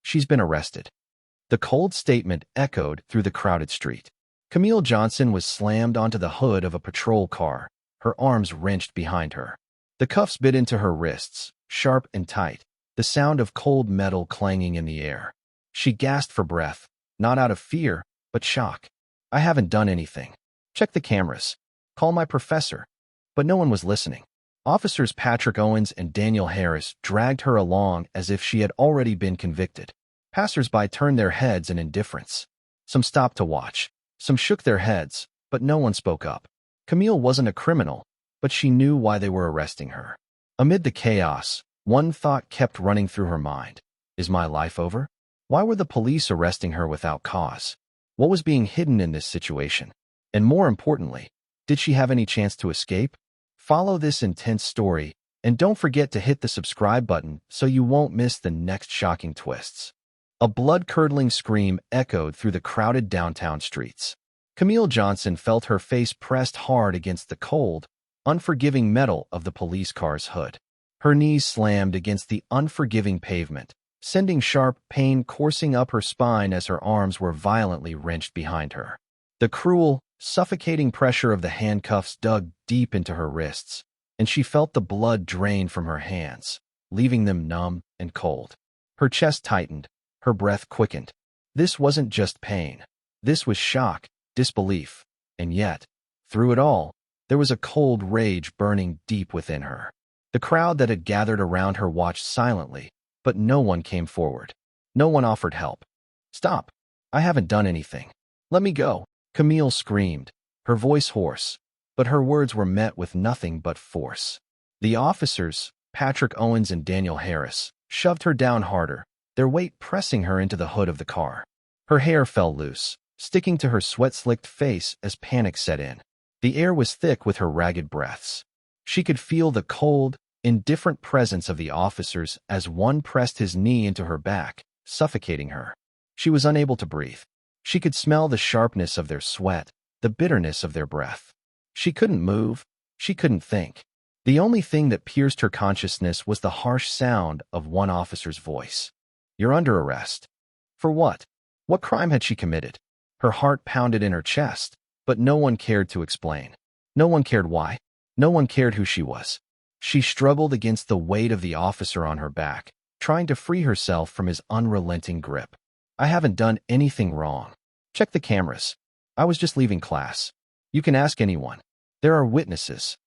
She's been arrested. The cold statement echoed through the crowded street. Camille Johnson was slammed onto the hood of a patrol car, her arms wrenched behind her. The cuffs bit into her wrists, sharp and tight, the sound of cold metal clanging in the air. She gasped for breath, not out of fear, but shock. I haven't done anything. Check the cameras. Call my professor. But no one was listening. Officers Patrick Owens and Daniel Harris dragged her along as if she had already been convicted. Passers-by turned their heads in indifference. Some stopped to watch. Some shook their heads, but no one spoke up. Camille wasn't a criminal, but she knew why they were arresting her. Amid the chaos, one thought kept running through her mind. Is my life over? Why were the police arresting her without cause? What was being hidden in this situation? And more importantly, did she have any chance to escape? Follow this intense story, and don't forget to hit the subscribe button so you won't miss the next shocking twists. A blood-curdling scream echoed through the crowded downtown streets. Camille Johnson felt her face pressed hard against the cold, unforgiving metal of the police car's hood. Her knees slammed against the unforgiving pavement, sending sharp pain coursing up her spine as her arms were violently wrenched behind her. The cruel, suffocating pressure of the handcuffs dug deep into her wrists, and she felt the blood drain from her hands, leaving them numb and cold. Her chest tightened, her breath quickened. This wasn't just pain. This was shock, disbelief, and yet, through it all, there was a cold rage burning deep within her. The crowd that had gathered around her watched silently, but no one came forward. No one offered help. Stop. I haven't done anything. Let me go. Camille screamed, her voice hoarse, but her words were met with nothing but force. The officers, Patrick Owens and Daniel Harris, shoved her down harder, their weight pressing her into the hood of the car. Her hair fell loose, sticking to her sweat-slicked face as panic set in. The air was thick with her ragged breaths. She could feel the cold, indifferent presence of the officers as one pressed his knee into her back, suffocating her. She was unable to breathe. She could smell the sharpness of their sweat, the bitterness of their breath. She couldn't move. She couldn't think. The only thing that pierced her consciousness was the harsh sound of one officer's voice. You're under arrest. For what? What crime had she committed? Her heart pounded in her chest, but no one cared to explain. No one cared why. No one cared who she was. She struggled against the weight of the officer on her back, trying to free herself from his unrelenting grip. I haven't done anything wrong. Check the cameras. I was just leaving class. You can ask anyone. There are witnesses.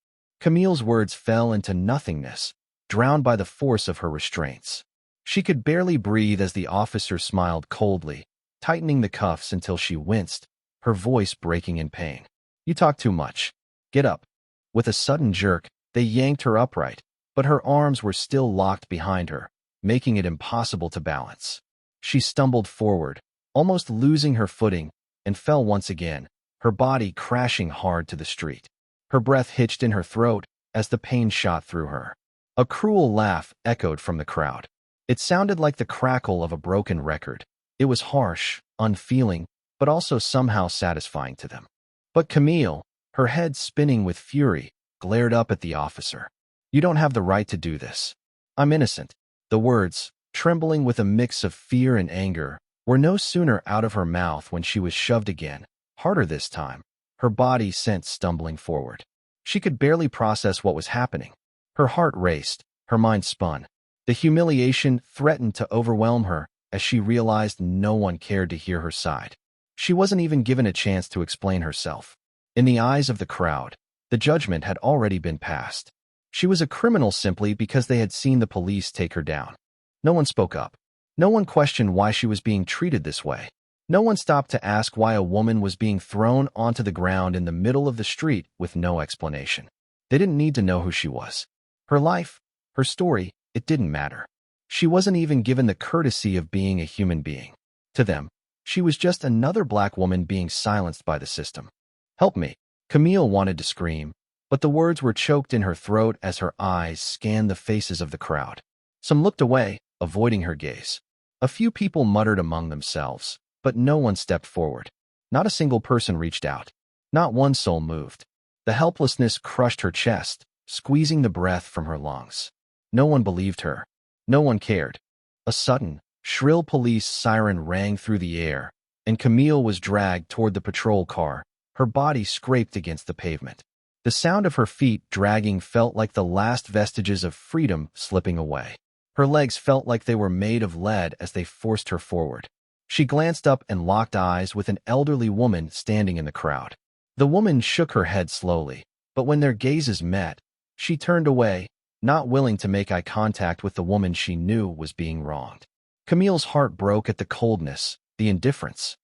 Camille's words fell into nothingness, drowned by the force of her restraints. She could barely breathe as the officer smiled coldly, tightening the cuffs until she winced, her voice breaking in pain. You talk too much. Get up. With a sudden jerk, they yanked her upright, but her arms were still locked behind her, making it impossible to balance. She stumbled forward, almost losing her footing, and fell once again, her body crashing hard to the street. Her breath hitched in her throat as the pain shot through her. A cruel laugh echoed from the crowd. It sounded like the crackle of a broken record. It was harsh, unfeeling, but also somehow satisfying to them. But Camille, her head spinning with fury, glared up at the officer. You don't have the right to do this. I'm innocent. The words, trembling with a mix of fear and anger, were no sooner out of her mouth when she was shoved again, harder this time, her body sent stumbling forward. She could barely process what was happening. Her heart raced, her mind spun. The humiliation threatened to overwhelm her as she realized no one cared to hear her side. She wasn't even given a chance to explain herself. In the eyes of the crowd, the judgment had already been passed. She was a criminal simply because they had seen the police take her down. No one spoke up. No one questioned why she was being treated this way. No one stopped to ask why a woman was being thrown onto the ground in the middle of the street with no explanation. They didn't need to know who she was. Her life, her story, it didn't matter. She wasn't even given the courtesy of being a human being. To them, she was just another black woman being silenced by the system. Help me. Camille wanted to scream, but the words were choked in her throat as her eyes scanned the faces of the crowd. Some looked away, avoiding her gaze. A few people muttered among themselves, but no one stepped forward. Not a single person reached out. Not one soul moved. The helplessness crushed her chest, squeezing the breath from her lungs. No one believed her. No one cared. A sudden, Shrill police siren rang through the air, and Camille was dragged toward the patrol car, her body scraped against the pavement. The sound of her feet dragging felt like the last vestiges of freedom slipping away. Her legs felt like they were made of lead as they forced her forward. She glanced up and locked eyes with an elderly woman standing in the crowd. The woman shook her head slowly, but when their gazes met, she turned away, not willing to make eye contact with the woman she knew was being wronged. Camille's heart broke at the coldness, the indifference.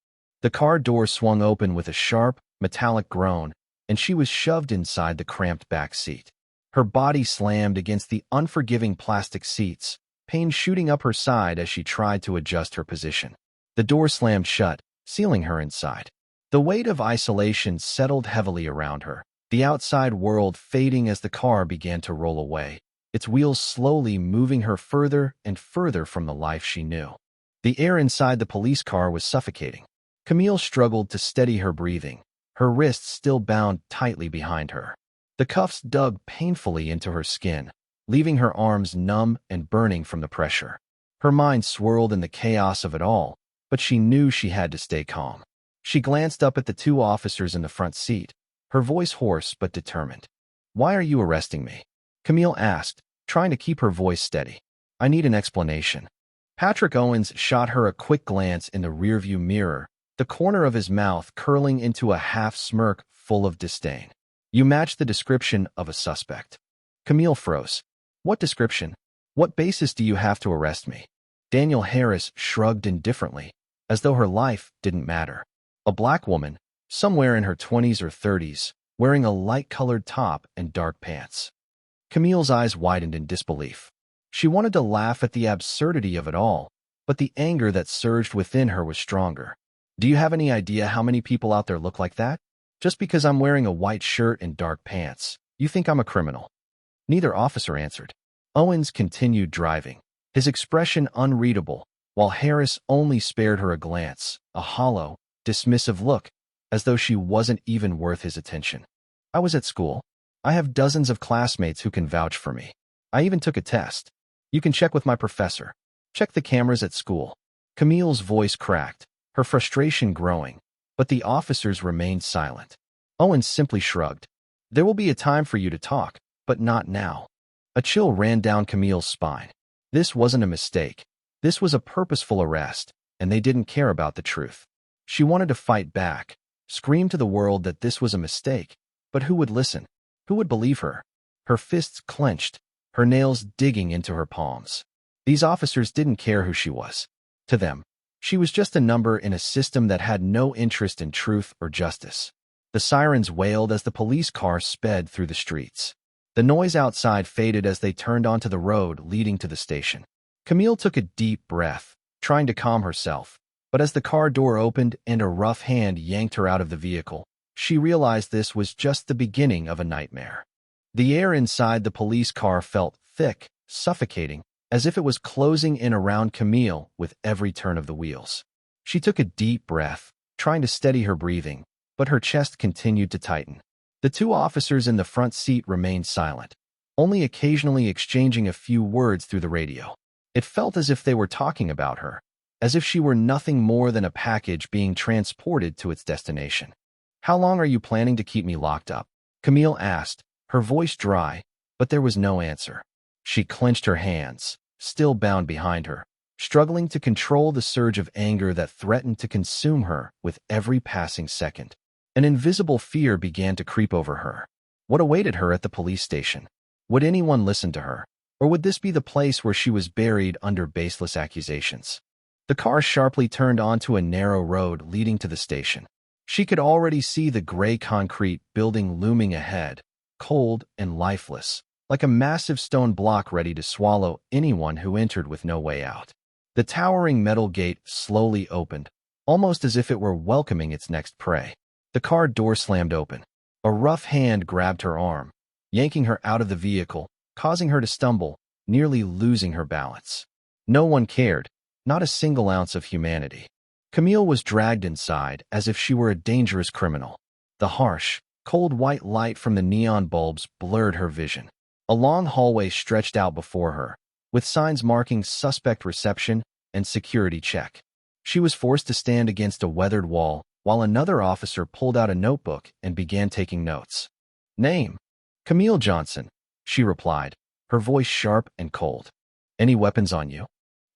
The car door swung open with a sharp, metallic groan, and she was shoved inside the cramped back seat. Her body slammed against the unforgiving plastic seats, pain shooting up her side as she tried to adjust her position. The door slammed shut, sealing her inside. The weight of isolation settled heavily around her, the outside world fading as the car began to roll away, its wheels slowly moving her further and further from the life she knew. The air inside the police car was suffocating. Camille struggled to steady her breathing, her wrists still bound tightly behind her. The cuffs dug painfully into her skin, leaving her arms numb and burning from the pressure. Her mind swirled in the chaos of it all, but she knew she had to stay calm. She glanced up at the two officers in the front seat, her voice hoarse but determined. "Why are you arresting me?" Camille asked, trying to keep her voice steady. "I need an explanation." Patrick Owens shot her a quick glance in the rearview mirror, the corner of his mouth curling into a half-smirk full of disdain. "You match the description of a suspect." Camille froze. "What description? What basis do you have to arrest me?" Daniel Harris shrugged indifferently, as though her life didn't matter. A black woman, somewhere in her 20s or 30s, wearing a light-colored top and dark pants. Camille's eyes widened in disbelief. She wanted to laugh at the absurdity of it all, but the anger that surged within her was stronger. "Do you have any idea how many people out there look like that? Just because I'm wearing a white shirt and dark pants, you think I'm a criminal?" Neither officer answered. Owens continued driving, his expression unreadable, while Harris only spared her a glance, a hollow, dismissive look, as though she wasn't even worth his attention. "I was at school. I have dozens of classmates who can vouch for me. I even took a test. You can check with my professor. Check the cameras at school." Camille's voice cracked, her frustration growing, but the officers remained silent. Owens simply shrugged. "There will be a time for you to talk, but not now." A chill ran down Camille's spine. This wasn't a mistake. This was a purposeful arrest, and they didn't care about the truth. She wanted to fight back, scream to the world that this was a mistake, but who would listen? Who would believe her? Her fists clenched, her nails digging into her palms. These officers didn't care who she was. To them, she was just a number in a system that had no interest in truth or justice. The sirens wailed as the police car sped through the streets. The noise outside faded as they turned onto the road leading to the station. Camille took a deep breath, trying to calm herself, but as the car door opened and a rough hand yanked her out of the vehicle, she realized this was just the beginning of a nightmare. The air inside the police car felt thick, suffocating, as if it was closing in around Camille with every turn of the wheels. She took a deep breath, trying to steady her breathing, but her chest continued to tighten. The two officers in the front seat remained silent, only occasionally exchanging a few words through the radio. It felt as if they were talking about her, as if she were nothing more than a package being transported to its destination. "How long are you planning to keep me locked up?" Camille asked, her voice dry, but there was no answer. She clenched her hands, still bound behind her, struggling to control the surge of anger that threatened to consume her with every passing second. An invisible fear began to creep over her. What awaited her at the police station? Would anyone listen to her? Or would this be the place where she was buried under baseless accusations? The car sharply turned onto a narrow road leading to the station. She could already see the gray concrete building looming ahead, cold and lifeless, like a massive stone block ready to swallow anyone who entered with no way out. The towering metal gate slowly opened, almost as if it were welcoming its next prey. The car door slammed open. A rough hand grabbed her arm, yanking her out of the vehicle, causing her to stumble, nearly losing her balance. No one cared, not a single ounce of humanity. Camille was dragged inside as if she were a dangerous criminal. The harsh, cold white light from the neon bulbs blurred her vision. A long hallway stretched out before her, with signs marking suspect reception and security check. She was forced to stand against a weathered wall while another officer pulled out a notebook and began taking notes. Name: Camille Johnson, she replied, her voice sharp and cold. Any weapons on you?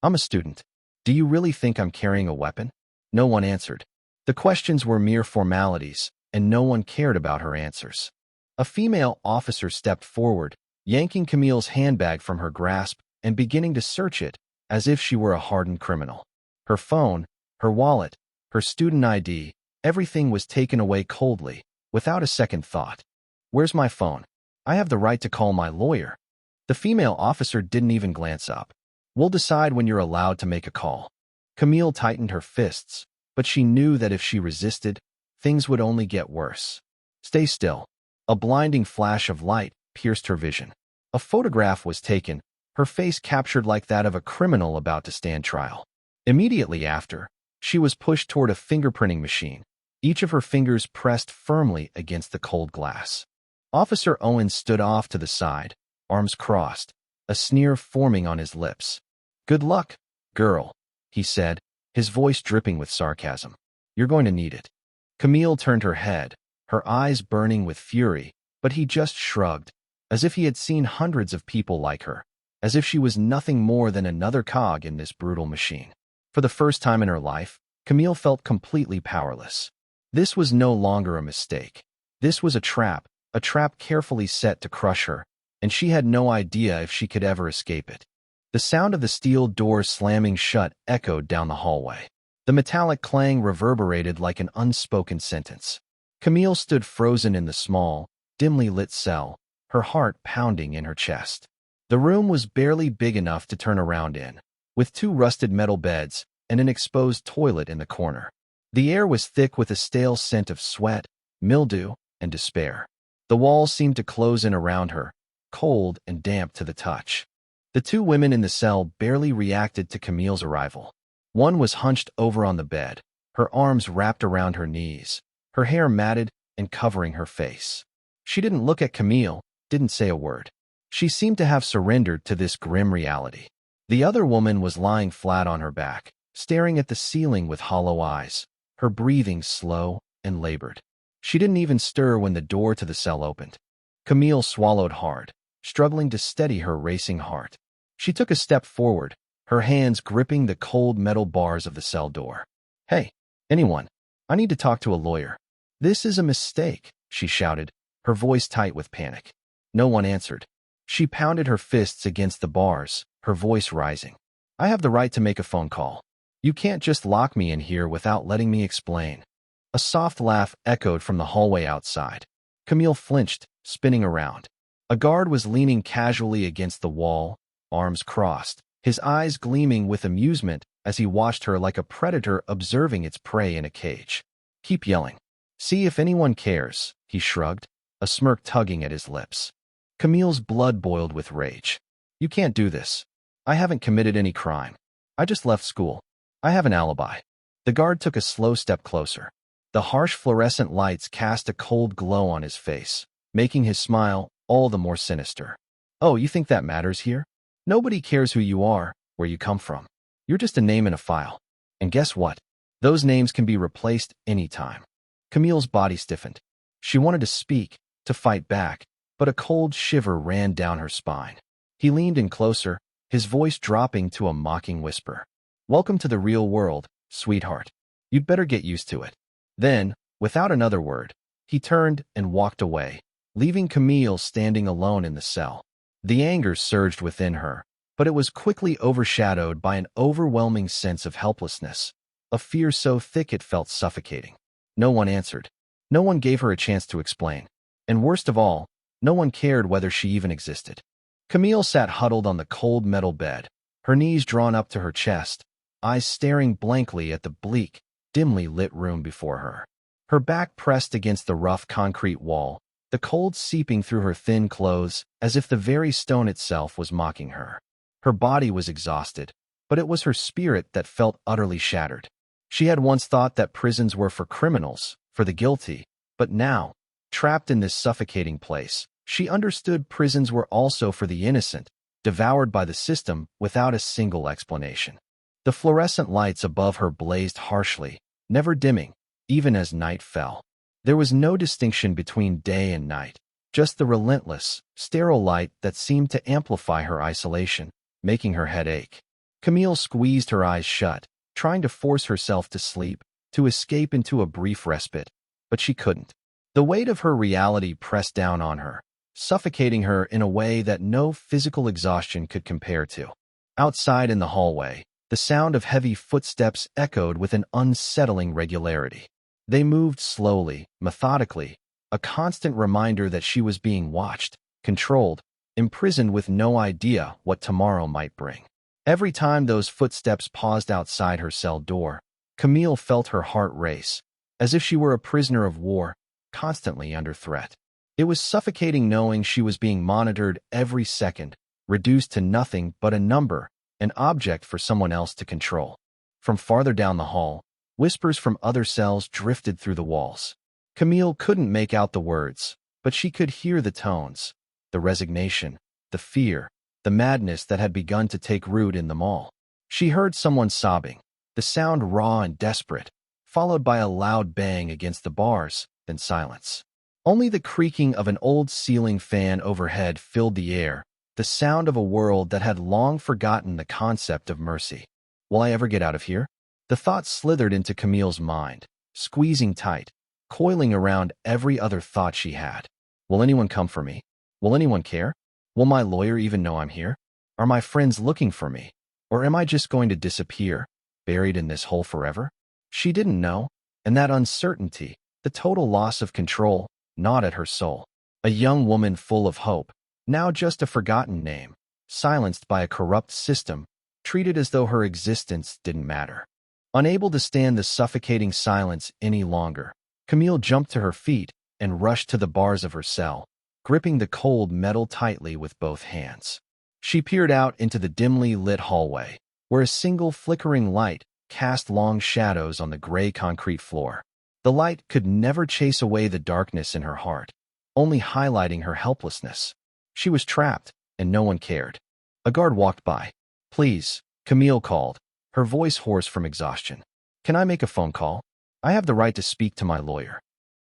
I'm a student. Do you really think I'm carrying a weapon? No one answered. The questions were mere formalities, and no one cared about her answers. A female officer stepped forward, yanking Camille's handbag from her grasp and beginning to search it as if she were a hardened criminal. Her phone, her wallet, her student ID, everything was taken away coldly, without a second thought. Where's my phone? I have the right to call my lawyer. The female officer didn't even glance up. We'll decide when you're allowed to make a call. Camille tightened her fists, but she knew that if she resisted, things would only get worse. Stay still. A blinding flash of light pierced her vision. A photograph was taken, her face captured like that of a criminal about to stand trial. Immediately after, she was pushed toward a fingerprinting machine, each of her fingers pressed firmly against the cold glass. Officer Owens stood off to the side, arms crossed, a sneer forming on his lips. Good luck, girl, he said, his voice dripping with sarcasm. You're going to need it. Camille turned her head, her eyes burning with fury, but he just shrugged, as if he had seen hundreds of people like her, as if she was nothing more than another cog in this brutal machine. For the first time in her life, Camille felt completely powerless. This was no longer a mistake. This was a trap carefully set to crush her, and she had no idea if she could ever escape it. The sound of the steel door slamming shut echoed down the hallway. The metallic clang reverberated like an unspoken sentence. Camille stood frozen in the small, dimly lit cell, her heart pounding in her chest. The room was barely big enough to turn around in, with two rusted metal beds and an exposed toilet in the corner. The air was thick with a stale scent of sweat, mildew, and despair. The walls seemed to close in around her, cold and damp to the touch. The two women in the cell barely reacted to Camille's arrival. One was hunched over on the bed, her arms wrapped around her knees, her hair matted and covering her face. She didn't look at Camille, didn't say a word. She seemed to have surrendered to this grim reality. The other woman was lying flat on her back, staring at the ceiling with hollow eyes, her breathing slow and labored. She didn't even stir when the door to the cell opened. Camille swallowed hard, struggling to steady her racing heart. She took a step forward, her hands gripping the cold metal bars of the cell door. Hey, anyone, I need to talk to a lawyer. This is a mistake, she shouted, her voice tight with panic. No one answered. She pounded her fists against the bars, her voice rising. I have the right to make a phone call. You can't just lock me in here without letting me explain. A soft laugh echoed from the hallway outside. Camille flinched, spinning around. A guard was leaning casually against the wall, arms crossed, his eyes gleaming with amusement as he watched her like a predator observing its prey in a cage. Keep yelling. See if anyone cares, he shrugged, a smirk tugging at his lips. Camille's blood boiled with rage. You can't do this. I haven't committed any crime. I just left school. I have an alibi. The guard took a slow step closer. The harsh fluorescent lights cast a cold glow on his face, making his smile all the more sinister. Oh, you think that matters here? Nobody cares who you are, where you come from. You're just a name in a file. And guess what? Those names can be replaced anytime. Camille's body stiffened. She wanted to speak, to fight back, but a cold shiver ran down her spine. He leaned in closer, his voice dropping to a mocking whisper. Welcome to the real world, sweetheart. You'd better get used to it. Then, without another word, he turned and walked away, leaving Camille standing alone in the cell. The anger surged within her, but it was quickly overshadowed by an overwhelming sense of helplessness, a fear so thick it felt suffocating. No one answered. No one gave her a chance to explain. And worst of all, no one cared whether she even existed. Camille sat huddled on the cold metal bed, her knees drawn up to her chest, eyes staring blankly at the bleak, dimly lit room before her. Her back pressed against the rough concrete wall, the cold seeping through her thin clothes as if the very stone itself was mocking her. Her body was exhausted, but it was her spirit that felt utterly shattered. She had once thought that prisons were for criminals, for the guilty, but now, trapped in this suffocating place, she understood prisons were also for the innocent, devoured by the system without a single explanation. The fluorescent lights above her blazed harshly, never dimming, even as night fell. There was no distinction between day and night, just the relentless, sterile light that seemed to amplify her isolation, making her head ache. Camille squeezed her eyes shut, trying to force herself to sleep, to escape into a brief respite, but she couldn't. The weight of her reality pressed down on her, suffocating her in a way that no physical exhaustion could compare to. Outside in the hallway, the sound of heavy footsteps echoed with an unsettling regularity. They moved slowly, methodically, a constant reminder that she was being watched, controlled, imprisoned with no idea what tomorrow might bring. Every time those footsteps paused outside her cell door, Camille felt her heart race, as if she were a prisoner of war, constantly under threat. It was suffocating knowing she was being monitored every second, reduced to nothing but a number, an object for someone else to control. From farther down the hall, whispers from other cells drifted through the walls. Camille couldn't make out the words, but she could hear the tones, the resignation, the fear, the madness that had begun to take root in them all. She heard someone sobbing, the sound raw and desperate, followed by a loud bang against the bars, then silence. Only the creaking of an old ceiling fan overhead filled the air, the sound of a world that had long forgotten the concept of mercy. Will I ever get out of here? The thought slithered into Camille's mind, squeezing tight, coiling around every other thought she had. Will anyone come for me? Will anyone care? Will my lawyer even know I'm here? Are my friends looking for me? Or am I just going to disappear, buried in this hole forever? She didn't know, and that uncertainty, the total loss of control, gnawed at her soul. A young woman full of hope, now just a forgotten name, silenced by a corrupt system, treated as though her existence didn't matter. Unable to stand the suffocating silence any longer, Camille jumped to her feet and rushed to the bars of her cell, gripping the cold metal tightly with both hands. She peered out into the dimly lit hallway, where a single flickering light cast long shadows on the gray concrete floor. The light could never chase away the darkness in her heart, only highlighting her helplessness. She was trapped, and no one cared. A guard walked by. "Please," Camille called, her voice hoarse from exhaustion. "Can I make a phone call? I have the right to speak to my lawyer."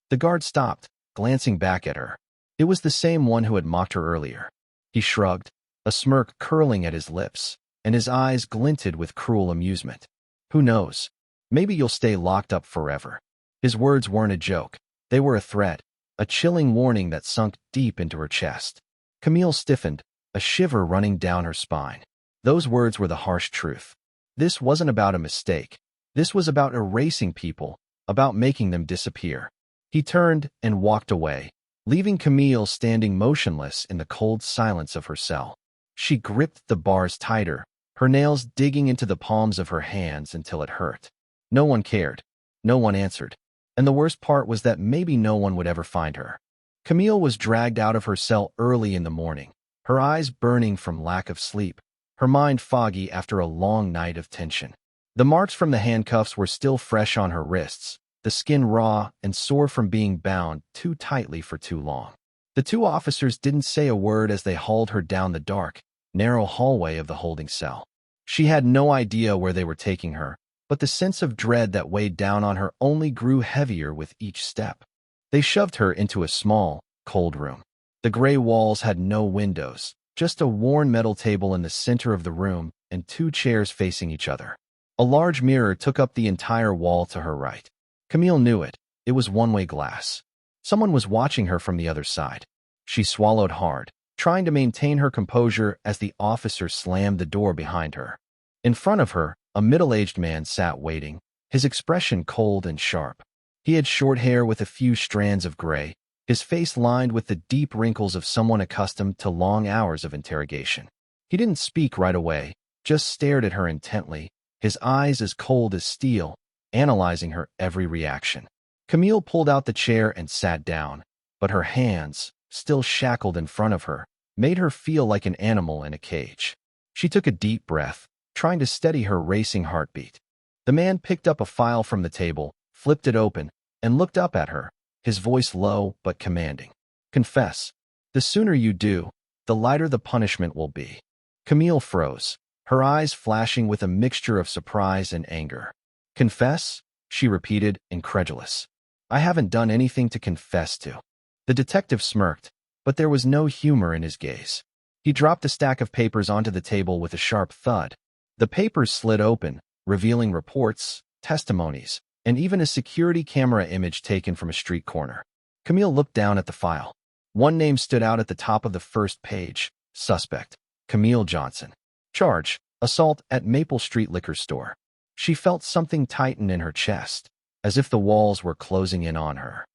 The guard stopped, glancing back at her. It was the same one who had mocked her earlier. He shrugged, a smirk curling at his lips, and his eyes glinted with cruel amusement. "Who knows? Maybe you'll stay locked up forever." His words weren't a joke. They were a threat, a chilling warning that sunk deep into her chest. Camille stiffened, a shiver running down her spine. Those words were the harsh truth. This wasn't about a mistake. This was about erasing people, about making them disappear. He turned and walked away, leaving Camille standing motionless in the cold silence of her cell. She gripped the bars tighter, her nails digging into the palms of her hands until it hurt. No one cared. No one answered. And the worst part was that maybe no one would ever find her. Camille was dragged out of her cell early in the morning, her eyes burning from lack of sleep, her mind foggy after a long night of tension. The marks from the handcuffs were still fresh on her wrists, the skin raw and sore from being bound too tightly for too long. The two officers didn't say a word as they hauled her down the dark, narrow hallway of the holding cell. She had no idea where they were taking her, but the sense of dread that weighed down on her only grew heavier with each step. They shoved her into a small, cold room. The gray walls had no windows, just a worn metal table in the center of the room and two chairs facing each other. A large mirror took up the entire wall to her right. Camille knew it. It was one-way glass. Someone was watching her from the other side. She swallowed hard, trying to maintain her composure as the officer slammed the door behind her. In front of her, a middle-aged man sat waiting, his expression cold and sharp. He had short hair with a few strands of gray, his face lined with the deep wrinkles of someone accustomed to long hours of interrogation. He didn't speak right away, just stared at her intently, his eyes as cold as steel, analyzing her every reaction. Camille pulled out the chair and sat down, but her hands, still shackled in front of her, made her feel like an animal in a cage. She took a deep breath, trying to steady her racing heartbeat. The man picked up a file from the table, flipped it open, and looked up at her, his voice low but commanding. "Confess. The sooner you do, the lighter the punishment will be." Camille froze, her eyes flashing with a mixture of surprise and anger. "Confess?" she repeated, incredulous. "I haven't done anything to confess to." The detective smirked, but there was no humor in his gaze. He dropped a stack of papers onto the table with a sharp thud. The papers slid open, revealing reports, testimonies, and even a security camera image taken from a street corner. Camille looked down at the file. One name stood out at the top of the first page. Suspect: Camille Johnson. Charge: assault at Maple Street liquor store. She felt something tighten in her chest, as if the walls were closing in on her.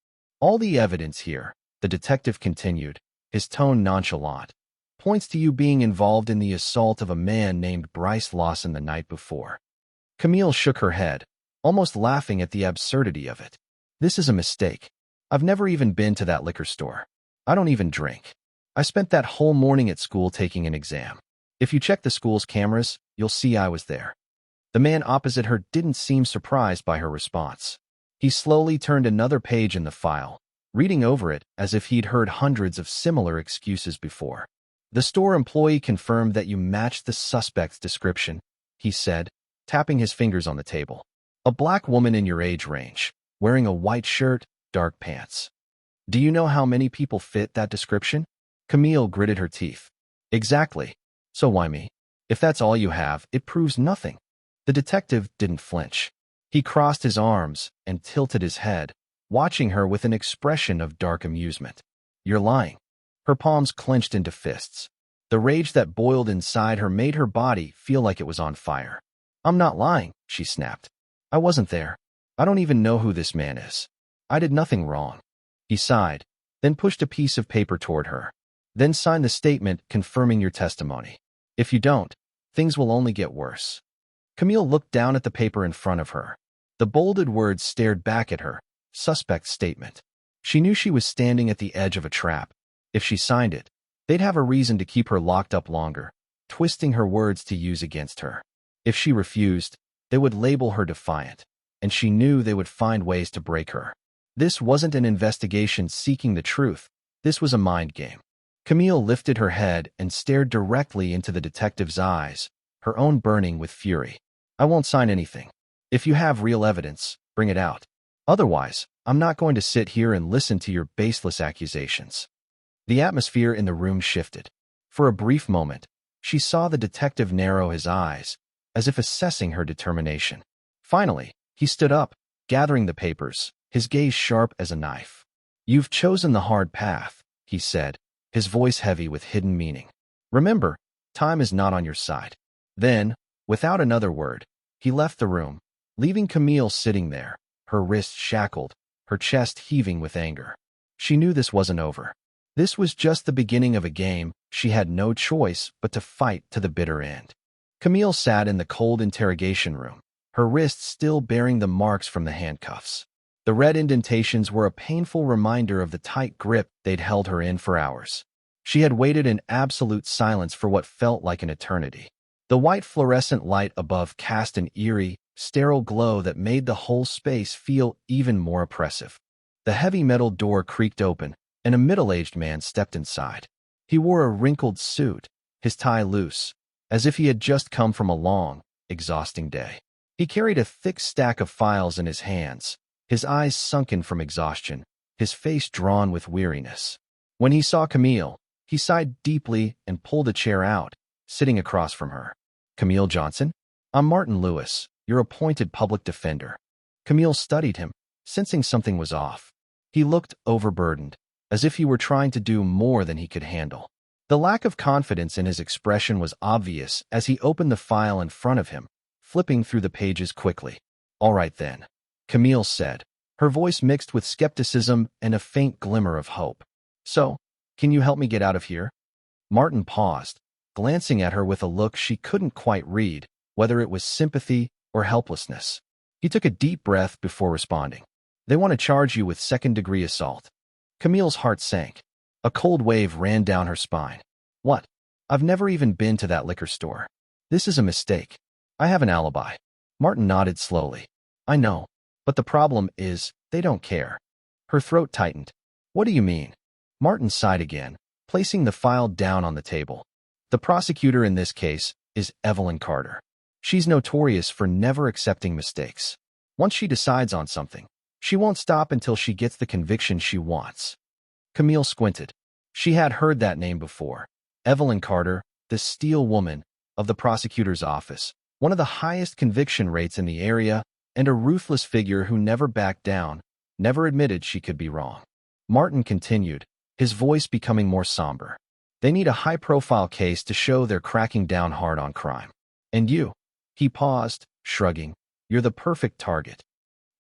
"All the evidence here," the detective continued, his tone nonchalant, "points to you being involved in the assault of a man named Bryce Lawson the night before." Camille shook her head, almost laughing at the absurdity of it. "This is a mistake. I've never even been to that liquor store. I don't even drink. I spent that whole morning at school taking an exam. If you check the school's cameras, you'll see I was there." The man opposite her didn't seem surprised by her response. He slowly turned another page in the file, reading over it as if he'd heard hundreds of similar excuses before. "The store employee confirmed that you matched the suspect's description," he said, tapping his fingers on the table. "A black woman in your age range, wearing a white shirt, dark pants. Do you know how many people fit that description?" Camille gritted her teeth. "Exactly. So why me? If that's all you have, it proves nothing." The detective didn't flinch. He crossed his arms and tilted his head, watching her with an expression of dark amusement. "You're lying." Her palms clenched into fists. The rage that boiled inside her made her body feel like it was on fire. "I'm not lying," she snapped. "I wasn't there. I don't even know who this man is. I did nothing wrong." He sighed, then pushed a piece of paper toward her. "Then sign the statement confirming your testimony. If you don't, things will only get worse." Camille looked down at the paper in front of her. The bolded words stared back at her. Suspect statement. She knew she was standing at the edge of a trap. If she signed it, they'd have a reason to keep her locked up longer, twisting her words to use against her. If she refused, they would label her defiant, and she knew they would find ways to break her. This wasn't an investigation seeking the truth. This was a mind game. Camille lifted her head and stared directly into the detective's eyes, her own burning with fury. "I won't sign anything. If you have real evidence, bring it out. Otherwise, I'm not going to sit here and listen to your baseless accusations." The atmosphere in the room shifted. For a brief moment, she saw the detective narrow his eyes, as if assessing her determination. Finally, he stood up, gathering the papers, his gaze sharp as a knife. "You've chosen the hard path," he said, his voice heavy with hidden meaning. "Remember, time is not on your side." Then, without another word, he left the room, leaving Camille sitting there, her wrists shackled, her chest heaving with anger. She knew this wasn't over. This was just the beginning of a game she had no choice but to fight to the bitter end. Camille sat in the cold interrogation room, her wrists still bearing the marks from the handcuffs. The red indentations were a painful reminder of the tight grip they'd held her in for hours. She had waited in absolute silence for what felt like an eternity. The white fluorescent light above cast an eerie, sterile glow that made the whole space feel even more oppressive. The heavy metal door creaked open, and a middle-aged man stepped inside. He wore a wrinkled suit, his tie loose, as if he had just come from a long, exhausting day. He carried a thick stack of files in his hands, his eyes sunken from exhaustion, his face drawn with weariness. When he saw Camille, he sighed deeply and pulled a chair out, sitting across from her. "Camille Johnson? I'm Martin Lewis, your appointed public defender." Camille studied him, sensing something was off. He looked overburdened, as if he were trying to do more than he could handle. The lack of confidence in his expression was obvious as he opened the file in front of him, flipping through the pages quickly. "All right then," Camille said, her voice mixed with skepticism and a faint glimmer of hope. "So, can you help me get out of here?" Martin paused, glancing at her with a look she couldn't quite read, whether it was sympathy or helplessness. He took a deep breath before responding. "They want to charge you with second-degree assault." Camille's heart sank. A cold wave ran down her spine. "What? I've never even been to that liquor store. This is a mistake. I have an alibi." Martin nodded slowly. "I know, but the problem is, they don't care." Her throat tightened. "What do you mean?" Martin sighed again, placing the file down on the table. "The prosecutor in this case is Evelyn Carter. She's notorious for never accepting mistakes. Once she decides on something, she won't stop until she gets the conviction she wants. Camille squinted. She had heard that name before. Evelyn Carter, the steel woman of the prosecutor's office, one of the highest conviction rates in the area, and a ruthless figure who never backed down, never admitted she could be wrong. Martin continued, his voice becoming more somber. They need a high-profile case to show they're cracking down hard on crime. And you? He paused, shrugging. You're the perfect target.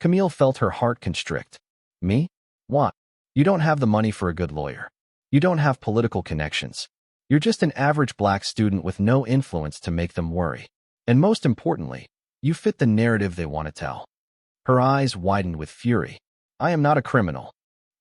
Camille felt her heart constrict. Me? What? You don't have the money for a good lawyer. You don't have political connections. You're just an average black student with no influence to make them worry. And most importantly, you fit the narrative they want to tell. Her eyes widened with fury. I am not a criminal.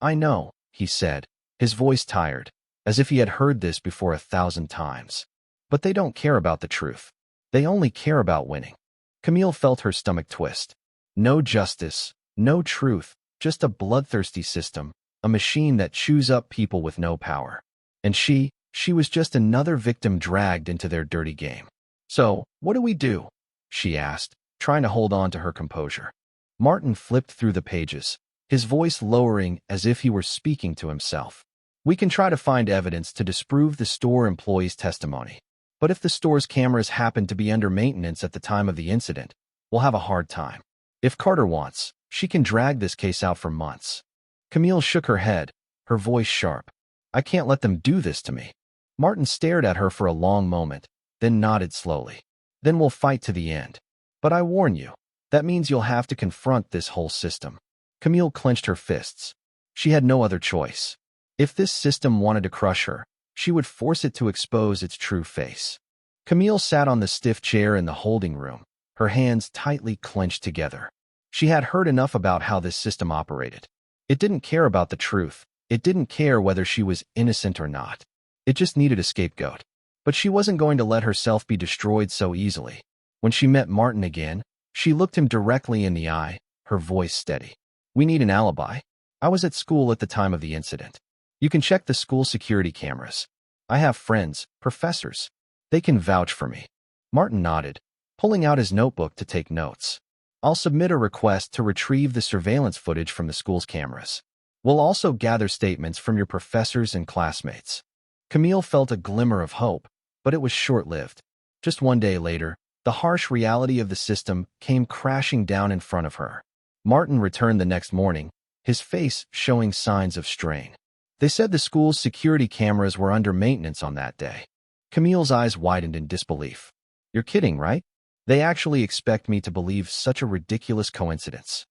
I know, he said, his voice tired, as if he had heard this before 1,000 times. But they don't care about the truth. They only care about winning. Camille felt her stomach twist. No justice, no truth, just a bloodthirsty system, a machine that chews up people with no power. And she was just another victim dragged into their dirty game. So, what do we do? She asked, trying to hold on to her composure. Martin flipped through the pages, his voice lowering as if he were speaking to himself. We can try to find evidence to disprove the store employee's testimony. But if the store's cameras happen to be under maintenance at the time of the incident, we'll have a hard time. If Carter wants, she can drag this case out for months. Camille shook her head, her voice sharp. I can't let them do this to me. Martin stared at her for a long moment, then nodded slowly. Then we'll fight to the end. But I warn you, that means you'll have to confront this whole system. Camille clenched her fists. She had no other choice. If this system wanted to crush her, she would force it to expose its true face. Camille sat on the stiff chair in the holding room, her hands tightly clenched together. She had heard enough about how this system operated. It didn't care about the truth. It didn't care whether she was innocent or not. It just needed a scapegoat. But she wasn't going to let herself be destroyed so easily. When she met Martin again, she looked him directly in the eye, her voice steady. We need an alibi. I was at school at the time of the incident. You can check the school security cameras. I have friends, professors. They can vouch for me. Martin nodded, pulling out his notebook to take notes. I'll submit a request to retrieve the surveillance footage from the school's cameras. We'll also gather statements from your professors and classmates. Camille felt a glimmer of hope, but it was short-lived. Just one day later, the harsh reality of the system came crashing down in front of her. Martin returned the next morning, his face showing signs of strain. They said the school's security cameras were under maintenance on that day. Camille's eyes widened in disbelief. You're kidding, right? They actually expect me to believe such a ridiculous coincidence.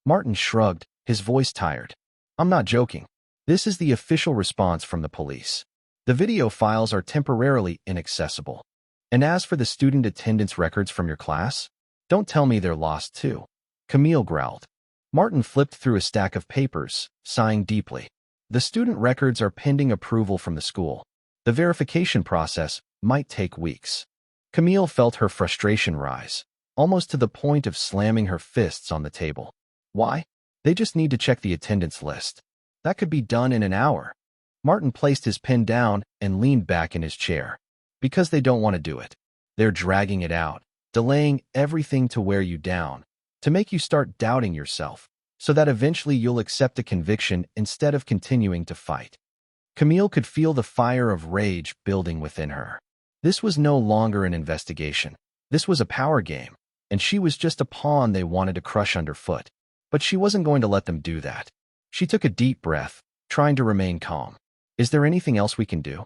Martin shrugged, his voice tired. I'm not joking. This is the official response from the police. The video files are temporarily inaccessible. And as for the student attendance records from your class, don't tell me they're lost too. Camille growled. Martin flipped through a stack of papers, sighing deeply. The student records are pending approval from the school. The verification process might take weeks. Camille felt her frustration rise, almost to the point of slamming her fists on the table. Why? They just need to check the attendance list. That could be done in an hour. Martin placed his pen down and leaned back in his chair. Because they don't want to do it. They're dragging it out, delaying everything to wear you down, to make you start doubting yourself, so that eventually you'll accept a conviction instead of continuing to fight. Camille could feel the fire of rage building within her. This was no longer an investigation. This was a power game, and she was just a pawn they wanted to crush underfoot. But she wasn't going to let them do that. She took a deep breath, trying to remain calm. Is there anything else we can do?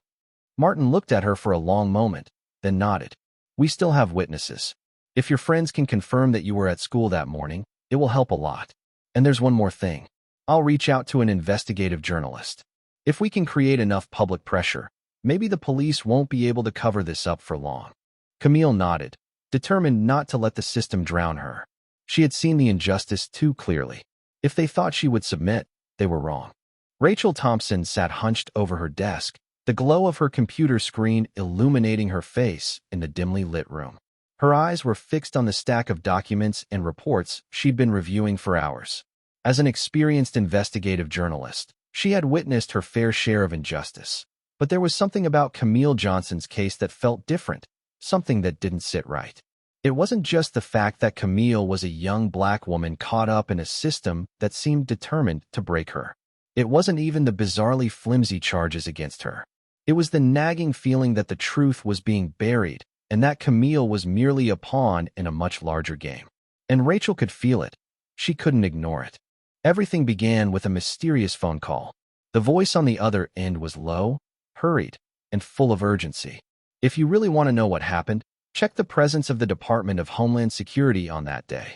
Martin looked at her for a long moment, then nodded. We still have witnesses. If your friends can confirm that you were at school that morning, it will help a lot. And there's one more thing. I'll reach out to an investigative journalist. If we can create enough public pressure, maybe the police won't be able to cover this up for long. Camille nodded, determined not to let the system drown her. She had seen the injustice too clearly. If they thought she would submit, they were wrong. Rachel Thompson sat hunched over her desk, the glow of her computer screen illuminating her face in the dimly lit room. Her eyes were fixed on the stack of documents and reports she'd been reviewing for hours. As an experienced investigative journalist, she had witnessed her fair share of injustice. But there was something about Camille Johnson's case that felt different. something that didn't sit right. It wasn't just the fact that Camille was a young black woman caught up in a system that seemed determined to break her. It wasn't even the bizarrely flimsy charges against her. It was the nagging feeling that the truth was being buried and that Camille was merely a pawn in a much larger game. And Rachel could feel it. She couldn't ignore it. Everything began with a mysterious phone call. The voice on the other end was low, hurried, and full of urgency. If you really want to know what happened, check the presence of the Department of Homeland Security on that day.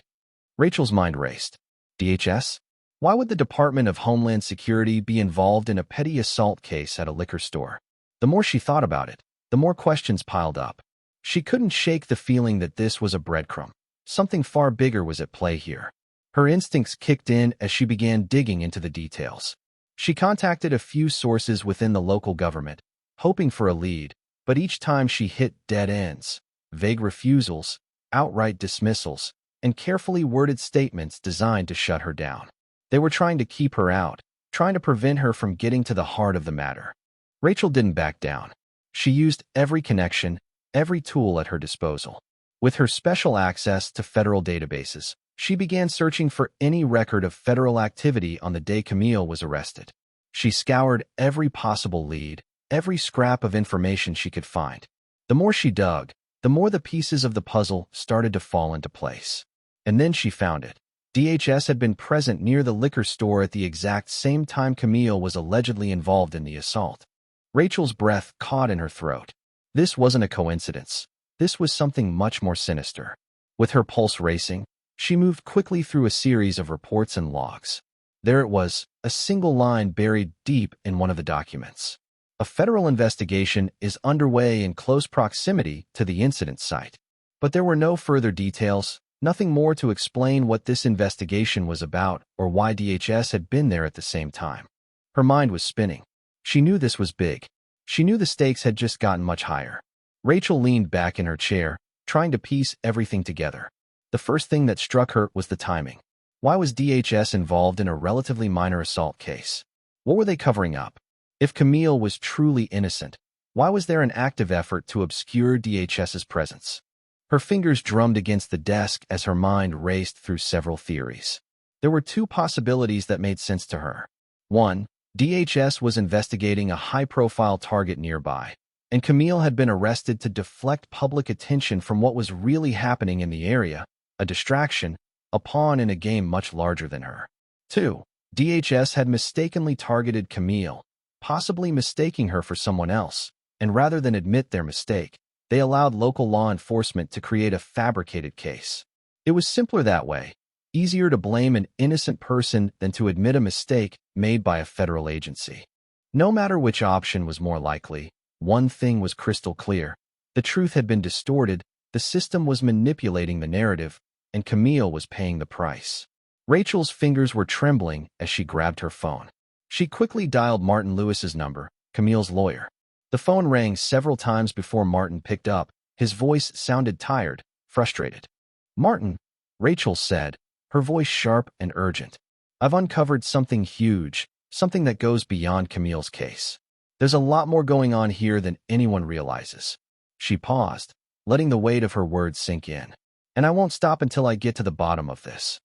Rachel's mind raced. DHS? Why would the Department of Homeland Security be involved in a petty assault case at a liquor store? The more she thought about it, the more questions piled up. She couldn't shake the feeling that this was a breadcrumb. Something far bigger was at play here. Her instincts kicked in as she began digging into the details. She contacted a few sources within the local government, hoping for a lead, but each time she hit dead ends, vague refusals, outright dismissals, and carefully worded statements designed to shut her down. They were trying to keep her out, trying to prevent her from getting to the heart of the matter. Rachel didn't back down. She used every connection, every tool at her disposal. With her special access to federal databases, she began searching for any record of federal activity on the day Camille was arrested. She scoured every possible lead, every scrap of information she could find. The more she dug, the more the pieces of the puzzle started to fall into place. And then she found it. DHS had been present near the liquor store at the exact same time Camille was allegedly involved in the assault. Rachel's breath caught in her throat. This wasn't a coincidence. This was something much more sinister. With her pulse racing, she moved quickly through a series of reports and logs. There it was, a single line buried deep in one of the documents. A federal investigation is underway in close proximity to the incident site. But there were no further details, nothing more to explain what this investigation was about or why DHS had been there at the same time. Her mind was spinning. She knew this was big. She knew the stakes had just gotten much higher. Rachel leaned back in her chair, trying to piece everything together. The first thing that struck her was the timing. Why was DHS involved in a relatively minor assault case? What were they covering up? If Camille was truly innocent, why was there an active effort to obscure DHS's presence? Her fingers drummed against the desk as her mind raced through several theories. There were two possibilities that made sense to her. One, DHS was investigating a high-profile target nearby, and Camille had been arrested to deflect public attention from what was really happening in the area, a distraction, a pawn in a game much larger than her. 2. DHS had mistakenly targeted Camille, possibly mistaking her for someone else, and rather than admit their mistake, they allowed local law enforcement to create a fabricated case. It was simpler that way, easier to blame an innocent person than to admit a mistake made by a federal agency. No matter which option was more likely, one thing was crystal clear. The truth had been distorted, the system was manipulating the narrative, and Camille was paying the price. Rachel's fingers were trembling as she grabbed her phone. She quickly dialed Martin Lewis's number, Camille's lawyer. The phone rang several times before Martin picked up. His voice sounded tired, frustrated. "Martin," Rachel said, her voice sharp and urgent. "I've uncovered something huge, something that goes beyond Camille's case. There's a lot more going on here than anyone realizes." She paused, letting the weight of her words sink in. "And I won't stop until I get to the bottom of this."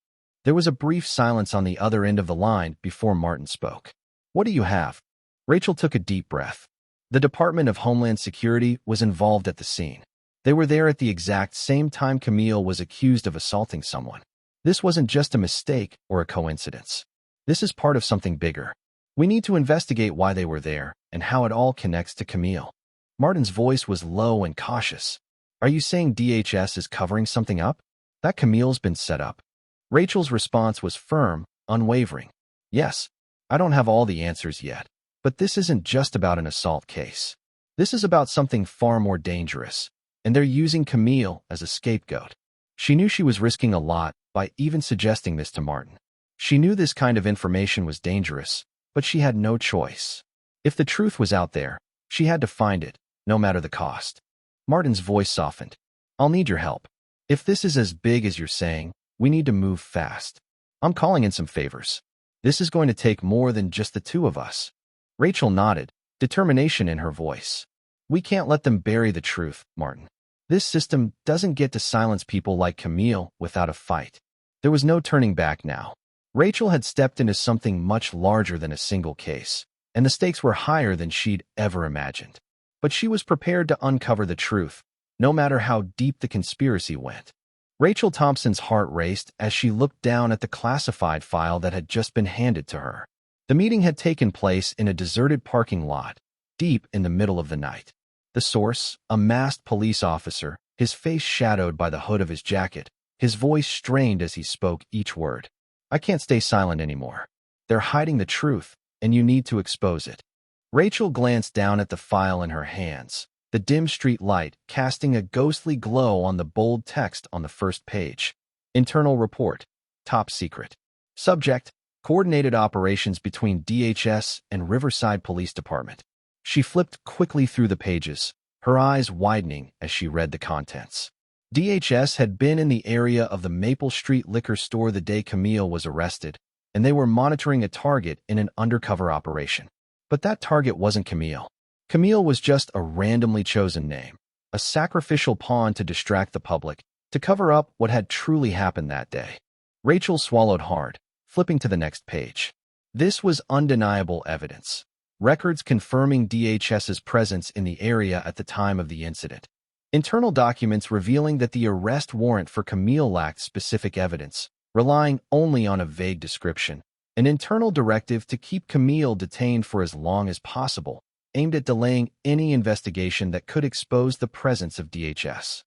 There was a brief silence on the other end of the line before Martin spoke. "What do you have?" Rachel took a deep breath. The Department of Homeland Security was involved at the scene. They were there at the exact same time Camille was accused of assaulting someone. This wasn't just a mistake or a coincidence. This is part of something bigger. We need to investigate why they were there and how it all connects to Camille. Martin's voice was low and cautious. "Are you saying DHS is covering something up? That Camille's been set up?" Rachel's response was firm, unwavering. "Yes, I don't have all the answers yet, but this isn't just about an assault case. This is about something far more dangerous, and they're using Camille as a scapegoat." She knew she was risking a lot by even suggesting this to Martin. She knew this kind of information was dangerous, but she had no choice. If the truth was out there, she had to find it, no matter the cost. Martin's voice softened. "I'll need your help. If this is as big as you're saying, we need to move fast. I'm calling in some favors. This is going to take more than just the two of us." Rachel nodded, determination in her voice. "We can't let them bury the truth, Martin. This system doesn't get to silence people like Camille without a fight. There was no turning back now. Rachel had stepped into something much larger than a single case, and the stakes were higher than she'd ever imagined. But she was prepared to uncover the truth, no matter how deep the conspiracy went. Rachel Thompson's heart raced as she looked down at the classified file that had just been handed to her. The meeting had taken place in a deserted parking lot, deep in the middle of the night. The source, a masked police officer, his face shadowed by the hood of his jacket, his voice strained as he spoke each word. "I can't stay silent anymore. They're hiding the truth, and you need to expose it." Rachel glanced down at the file in her hands, the dim street light casting a ghostly glow on the bold text on the first page. Internal report. Top secret. Subject: coordinated operations between DHS and Riverside Police Department. She flipped quickly through the pages, her eyes widening as she read the contents. DHS had been in the area of the Maple Street liquor store the day Camille was arrested, and they were monitoring a target in an undercover operation. But that target wasn't Camille. Camille was just a randomly chosen name, a sacrificial pawn to distract the public, to cover up what had truly happened that day. Rachel swallowed hard, flipping to the next page. This was undeniable evidence. Records confirming DHS's presence in the area at the time of the incident. Internal documents revealing that the arrest warrant for Camille lacked specific evidence, relying only on a vague description. An internal directive to keep Camille detained for as long as possible, aimed at delaying any investigation that could expose the presence of DHS.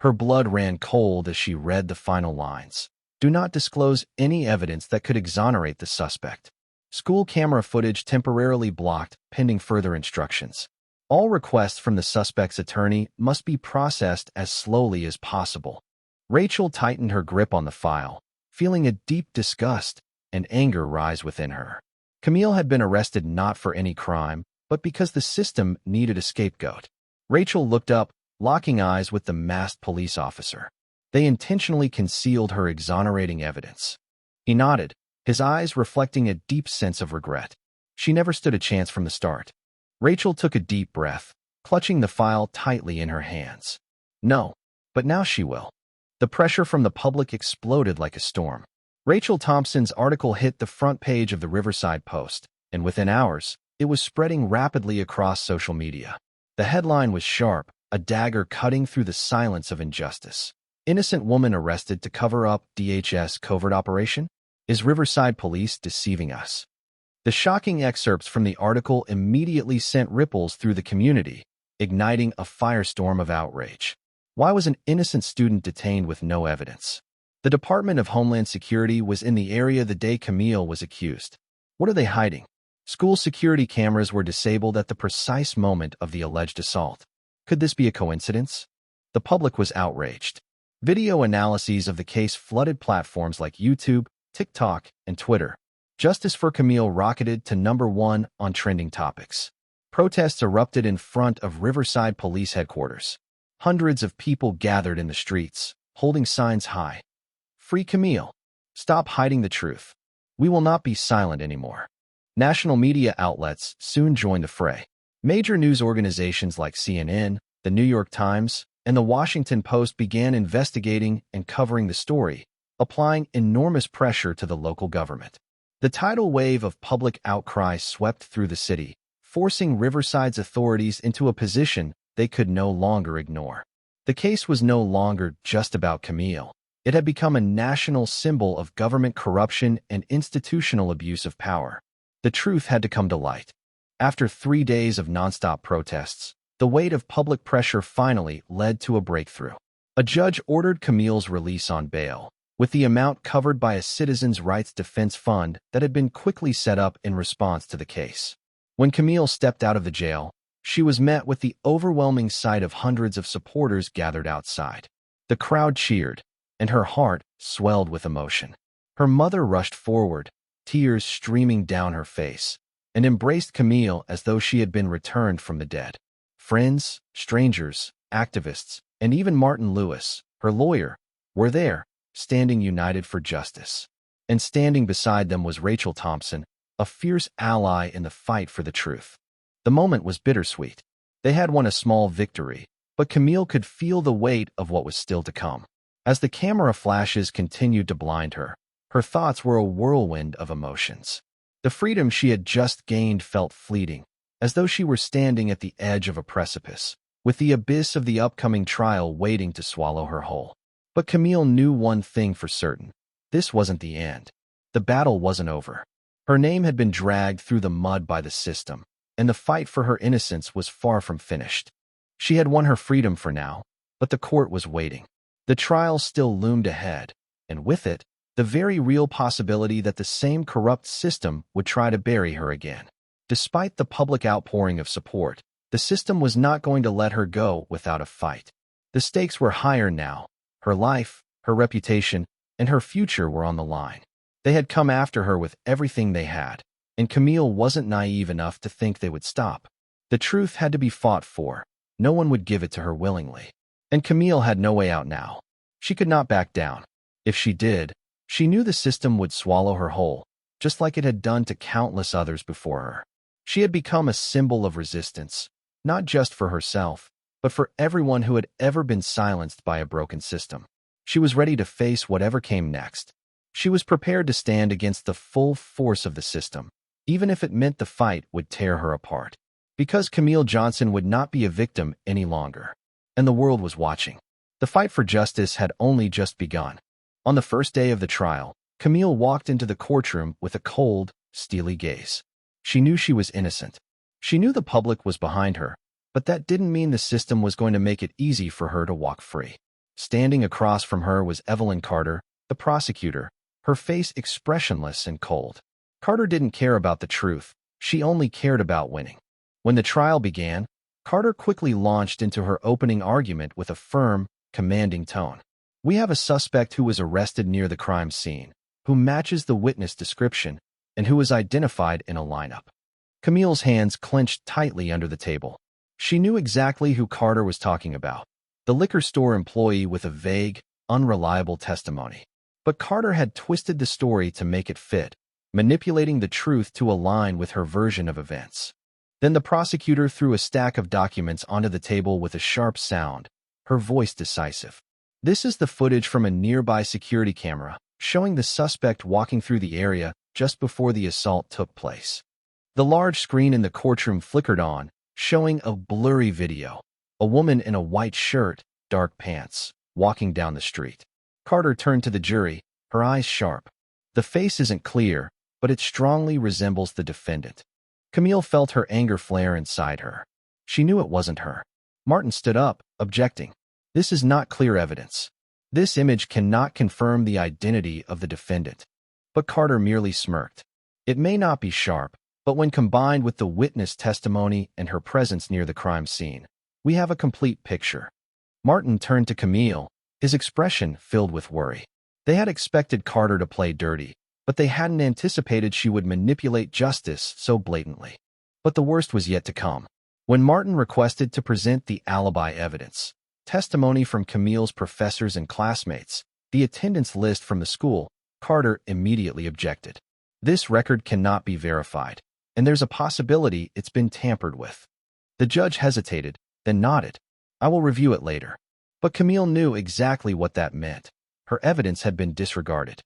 Her blood ran cold as she read the final lines. Do not disclose any evidence that could exonerate the suspect. School camera footage temporarily blocked, pending further instructions. All requests from the suspect's attorney must be processed as slowly as possible. Rachel tightened her grip on the file, feeling a deep disgust and anger rise within her. Camille had been arrested not for any crime, but because the system needed a scapegoat. Rachel looked up, locking eyes with the masked police officer. They intentionally concealed her exonerating evidence. He nodded, his eyes reflecting a deep sense of regret. She never stood a chance from the start. Rachel took a deep breath, clutching the file tightly in her hands. No, but now she will. The pressure from the public exploded like a storm. Rachel Thompson's article hit the front page of the Riverside Post, and within hours, it was spreading rapidly across social media. The headline was sharp, a dagger cutting through the silence of injustice. Innocent woman arrested to cover up DHS covert operation? Is Riverside Police deceiving us? The shocking excerpts from the article immediately sent ripples through the community, igniting a firestorm of outrage. Why was an innocent student detained with no evidence? The Department of Homeland Security was in the area the day Camille was accused. What are they hiding? School security cameras were disabled at the precise moment of the alleged assault. Could this be a coincidence? The public was outraged. Video analyses of the case flooded platforms like YouTube, TikTok, and Twitter. Justice for Camille rocketed to #1 on trending topics. Protests erupted in front of Riverside Police Headquarters. Hundreds of people gathered in the streets, holding signs high. Free Camille. Stop hiding the truth. We will not be silent anymore. National media outlets soon joined the fray. Major news organizations like CNN, the New York Times, and the Washington Post began investigating and covering the story, applying enormous pressure to the local government. The tidal wave of public outcry swept through the city, forcing Riverside's authorities into a position they could no longer ignore. The case was no longer just about Camille. It had become a national symbol of government corruption and institutional abuse of power. The truth had to come to light. After 3 days of nonstop protests, the weight of public pressure finally led to a breakthrough. A judge ordered Camille's release on bail, with the amount covered by a citizens' rights defense fund that had been quickly set up in response to the case. When Camille stepped out of the jail, she was met with the overwhelming sight of hundreds of supporters gathered outside. The crowd cheered, and her heart swelled with emotion. Her mother rushed forward, tears streaming down her face, and embraced Camille as though she had been returned from the dead. Friends, strangers, activists, and even Martin Lewis, her lawyer, were there, standing united for justice. And standing beside them was Rachel Thompson, a fierce ally in the fight for the truth. The moment was bittersweet. They had won a small victory, but Camille could feel the weight of what was still to come. As the camera flashes continued to blind her, her thoughts were a whirlwind of emotions. The freedom she had just gained felt fleeting, as though she were standing at the edge of a precipice, with the abyss of the upcoming trial waiting to swallow her whole. But Camille knew one thing for certain. This wasn't the end. The battle wasn't over. Her name had been dragged through the mud by the system, and the fight for her innocence was far from finished. She had won her freedom for now, but the court was waiting. The trial still loomed ahead, and with it, the very real possibility that the same corrupt system would try to bury her again. Despite the public outpouring of support, the system was not going to let her go without a fight. The stakes were higher now. Her life, her reputation, and her future were on the line. They had come after her with everything they had, and Camille wasn't naive enough to think they would stop. The truth had to be fought for. No one would give it to her willingly. And Camille had no way out now. She could not back down. If she did, she knew the system would swallow her whole, just like it had done to countless others before her. She had become a symbol of resistance, not just for herself, but for everyone who had ever been silenced by a broken system. She was ready to face whatever came next. She was prepared to stand against the full force of the system, even if it meant the fight would tear her apart. Because Camille Johnson would not be a victim any longer. And the world was watching. The fight for justice had only just begun. On the first day of the trial, Camille walked into the courtroom with a cold, steely gaze. She knew she was innocent. She knew the public was behind her, but that didn't mean the system was going to make it easy for her to walk free. Standing across from her was Evelyn Carter, the prosecutor, her face expressionless and cold. Carter didn't care about the truth. She only cared about winning. When the trial began, Carter quickly launched into her opening argument with a firm, commanding tone. "We have a suspect who was arrested near the crime scene, who matches the witness description, and who was identified in a lineup." Camille's hands clenched tightly under the table. She knew exactly who Carter was talking about. The liquor store employee with a vague, unreliable testimony. But Carter had twisted the story to make it fit, manipulating the truth to align with her version of events. Then the prosecutor threw a stack of documents onto the table with a sharp sound, her voice decisive. "This is the footage from a nearby security camera, showing the suspect walking through the area just before the assault took place." The large screen in the courtroom flickered on, showing a blurry video. A woman in a white shirt, dark pants, walking down the street. Carter turned to the jury, her eyes sharp. "The face isn't clear, but it strongly resembles the defendant." Camille felt her anger flare inside her. She knew it wasn't her. Martin stood up, objecting. "This is not clear evidence. This image cannot confirm the identity of the defendant." But Carter merely smirked. "It may not be sharp, but when combined with the witness testimony and her presence near the crime scene, we have a complete picture." Martin turned to Camille, his expression filled with worry. They had expected Carter to play dirty, but they hadn't anticipated she would manipulate justice so blatantly. But the worst was yet to come. When Martin requested to present the alibi evidence, testimony from Camille's professors and classmates, the attendance list from the school, Carter immediately objected. "This record cannot be verified, and there's a possibility it's been tampered with." The judge hesitated, then nodded. "I will review it later." But Camille knew exactly what that meant. Her evidence had been disregarded.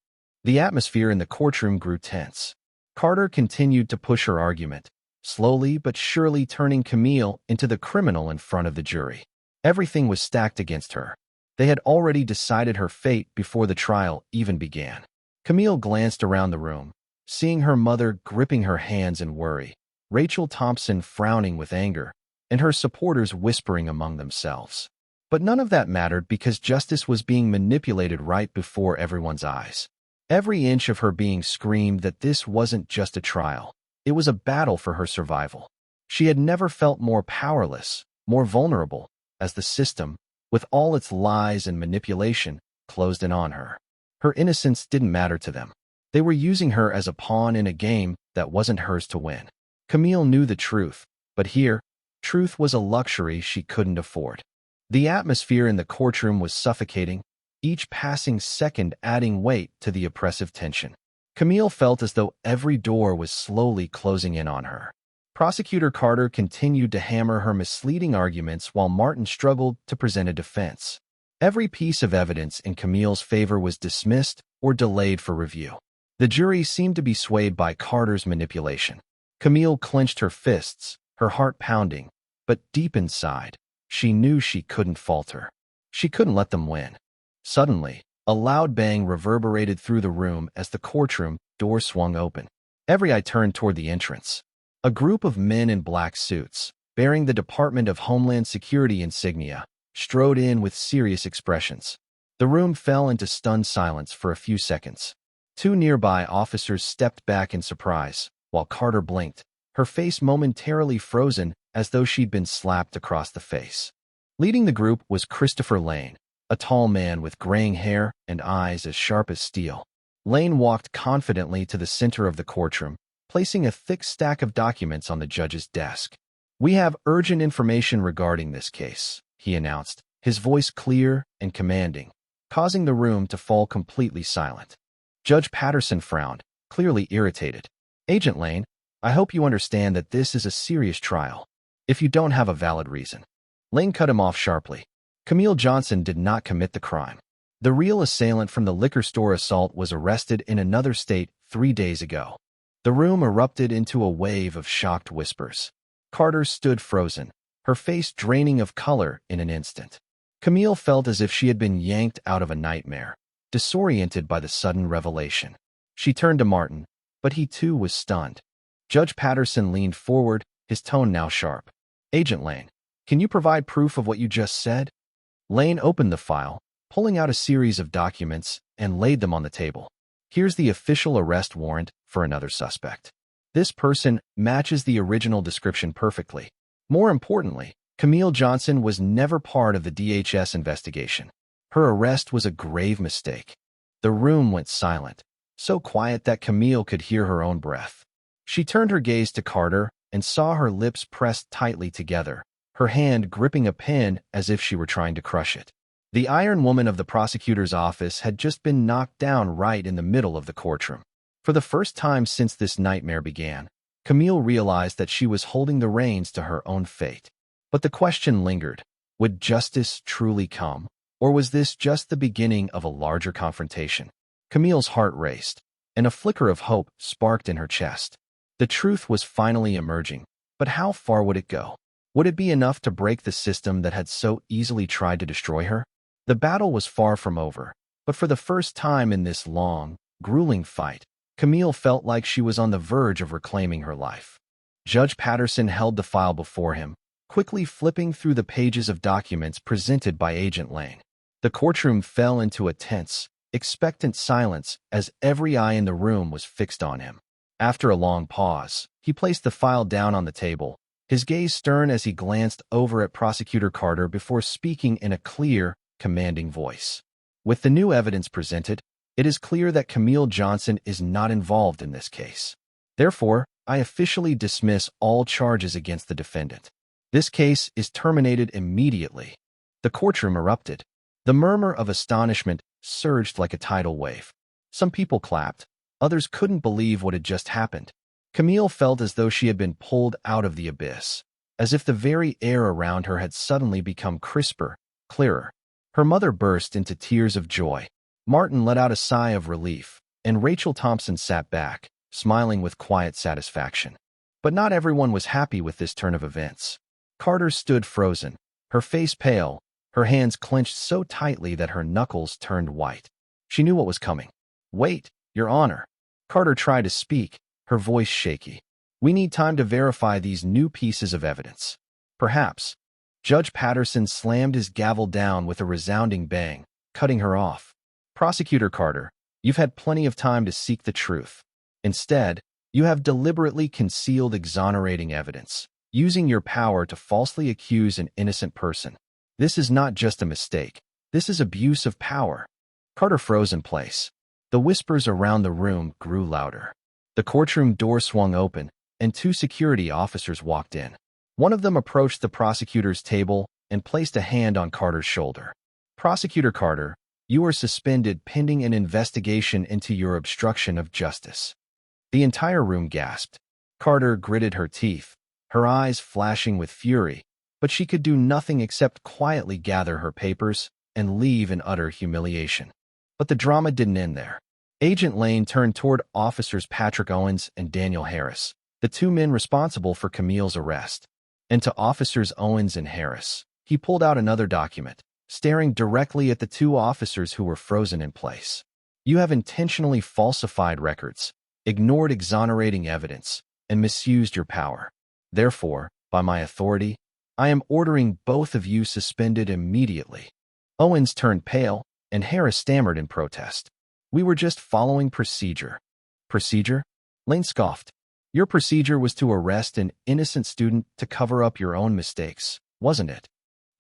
The atmosphere in the courtroom grew tense. Carter continued to push her argument, slowly but surely turning Camille into the criminal in front of the jury. Everything was stacked against her. They had already decided her fate before the trial even began. Camille glanced around the room, seeing her mother gripping her hands in worry, Rachel Thompson frowning with anger, and her supporters whispering among themselves. But none of that mattered because justice was being manipulated right before everyone's eyes. Every inch of her being screamed that this wasn't just a trial. It was a battle for her survival. She had never felt more powerless, more vulnerable, as the system, with all its lies and manipulation, closed in on her. Her innocence didn't matter to them. They were using her as a pawn in a game that wasn't hers to win. Camille knew the truth, but here, truth was a luxury she couldn't afford. The atmosphere in the courtroom was suffocating, each passing second adding weight to the oppressive tension. Camille felt as though every door was slowly closing in on her. Prosecutor Carter continued to hammer her misleading arguments while Martin struggled to present a defense. Every piece of evidence in Camille's favor was dismissed or delayed for review. The jury seemed to be swayed by Carter's manipulation. Camille clenched her fists, her heart pounding, but deep inside, she knew she couldn't falter. She couldn't let them win. Suddenly, a loud bang reverberated through the room as the courtroom door swung open. Every eye turned toward the entrance. A group of men in black suits, bearing the Department of Homeland Security insignia, strode in with serious expressions. The room fell into stunned silence for a few seconds. Two nearby officers stepped back in surprise, while Carter blinked, her face momentarily frozen as though she'd been slapped across the face. Leading the group was Christopher Lane, a tall man with graying hair and eyes as sharp as steel. Lane walked confidently to the center of the courtroom, placing a thick stack of documents on the judge's desk. "We have urgent information regarding this case," he announced, his voice clear and commanding, causing the room to fall completely silent. Judge Patterson frowned, clearly irritated. "Agent Lane, I hope you understand that this is a serious trial. If you don't have a valid reason." Lane cut him off sharply. Camille Johnson did not commit the crime. The real assailant from the liquor store assault was arrested in another state 3 days ago. The room erupted into a wave of shocked whispers. Carter stood frozen, her face draining of color in an instant. Camille felt as if she had been yanked out of a nightmare, disoriented by the sudden revelation. She turned to Martin, but he too was stunned. Judge Patterson leaned forward, his tone now sharp. "Agent Lane, can you provide proof of what you just said?" Lane opened the file, pulling out a series of documents, and laid them on the table. "Here's the official arrest warrant for another suspect. This person matches the original description perfectly. More importantly, Camille Johnson was never part of the DHS investigation. Her arrest was a grave mistake." The room went silent, so quiet that Camille could hear her own breath. She turned her gaze to Carter and saw her lips pressed tightly together, her hand gripping a pen as if she were trying to crush it. The Iron Woman of the prosecutor's office had just been knocked down right in the middle of the courtroom. For the first time since this nightmare began, Camille realized that she was holding the reins to her own fate. But the question lingered. Would justice truly come? Or was this just the beginning of a larger confrontation? Camille's heart raced, and a flicker of hope sparked in her chest. The truth was finally emerging, but how far would it go? Would it be enough to break the system that had so easily tried to destroy her? The battle was far from over, but for the first time in this long, grueling fight, Camille felt like she was on the verge of reclaiming her life. Judge Patterson held the file before him, quickly flipping through the pages of documents presented by Agent Lane. The courtroom fell into a tense, expectant silence as every eye in the room was fixed on him. After a long pause, he placed the file down on the table, his gaze stern as he glanced over at Prosecutor Carter before speaking in a clear, commanding voice. "With the new evidence presented, it is clear that Camille Johnson is not involved in this case. Therefore, I officially dismiss all charges against the defendant. This case is terminated immediately." The courtroom erupted. The murmur of astonishment surged like a tidal wave. Some people clapped. Others couldn't believe what had just happened. Camille felt as though she had been pulled out of the abyss, as if the very air around her had suddenly become crisper, clearer. Her mother burst into tears of joy. Martin let out a sigh of relief, and Rachel Thompson sat back, smiling with quiet satisfaction. But not everyone was happy with this turn of events. Carter stood frozen, her face pale, her hands clenched so tightly that her knuckles turned white. She knew what was coming. "Wait, Your Honor." Carter tried to speak, her voice shaky. "We need time to verify these new pieces of evidence." "Perhaps." Judge Patterson slammed his gavel down with a resounding bang, cutting her off. "Prosecutor Carter, you've had plenty of time to seek the truth. Instead, you have deliberately concealed exonerating evidence, using your power to falsely accuse an innocent person. This is not just a mistake. This is abuse of power." Carter froze in place. The whispers around the room grew louder. The courtroom door swung open, and 2 security officers walked in. One of them approached the prosecutor's table and placed a hand on Carter's shoulder. "Prosecutor Carter, you are suspended pending an investigation into your obstruction of justice." The entire room gasped. Carter gritted her teeth, her eyes flashing with fury, but she could do nothing except quietly gather her papers and leave in utter humiliation. But the drama didn't end there. Agent Lane turned toward Officers Patrick Owens and Daniel Harris, the two men responsible for Camille's arrest. And to Officers Owens and Harris, he pulled out another document, staring directly at the two officers who were frozen in place. You have intentionally falsified records, ignored exonerating evidence, and misused your power. Therefore, by my authority, I am ordering both of you suspended immediately. Owens turned pale, and Harris stammered in protest. We were just following procedure. Procedure? Lane scoffed. Your procedure was to arrest an innocent student to cover up your own mistakes, wasn't it?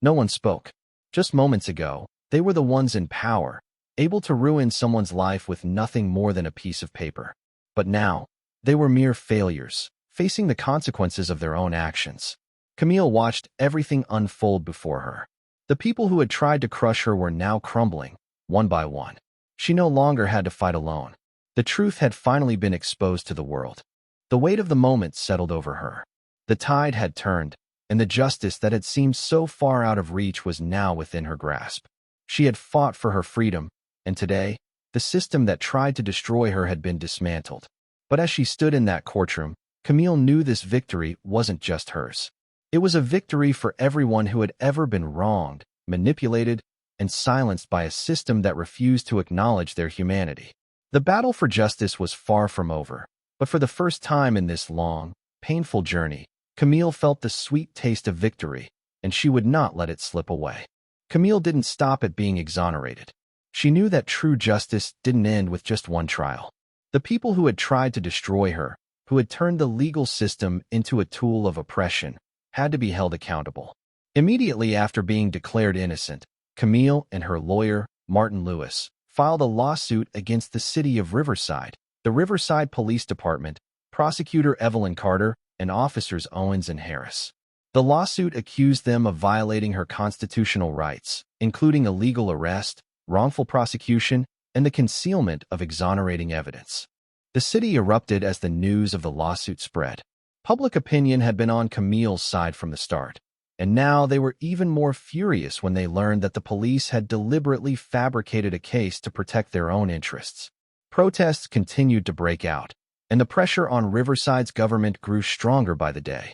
No one spoke. Just moments ago, they were the ones in power, able to ruin someone's life with nothing more than a piece of paper. But now, they were mere failures, facing the consequences of their own actions. Camille watched everything unfold before her. The people who had tried to crush her were now crumbling, one by one. She no longer had to fight alone. The truth had finally been exposed to the world. The weight of the moment settled over her. The tide had turned, and the justice that had seemed so far out of reach was now within her grasp. She had fought for her freedom, and today, the system that tried to destroy her had been dismantled. But as she stood in that courtroom, Camille knew this victory wasn't just hers. It was a victory for everyone who had ever been wronged, manipulated, and silenced by a system that refused to acknowledge their humanity. The battle for justice was far from over, but for the first time in this long, painful journey, Camille felt the sweet taste of victory, and she would not let it slip away. Camille didn't stop at being exonerated. She knew that true justice didn't end with just one trial. The people who had tried to destroy her, who had turned the legal system into a tool of oppression, had to be held accountable. Immediately after being declared innocent, Camille and her lawyer, Martin Lewis, filed a lawsuit against the city of Riverside, the Riverside Police Department, prosecutor Evelyn Carter, and officers Owens and Harris. The lawsuit accused them of violating her constitutional rights, including illegal arrest, wrongful prosecution, and the concealment of exonerating evidence. The city erupted as the news of the lawsuit spread. Public opinion had been on Camille's side from the start, and now they were even more furious when they learned that the police had deliberately fabricated a case to protect their own interests. Protests continued to break out, and the pressure on Riverside's government grew stronger by the day.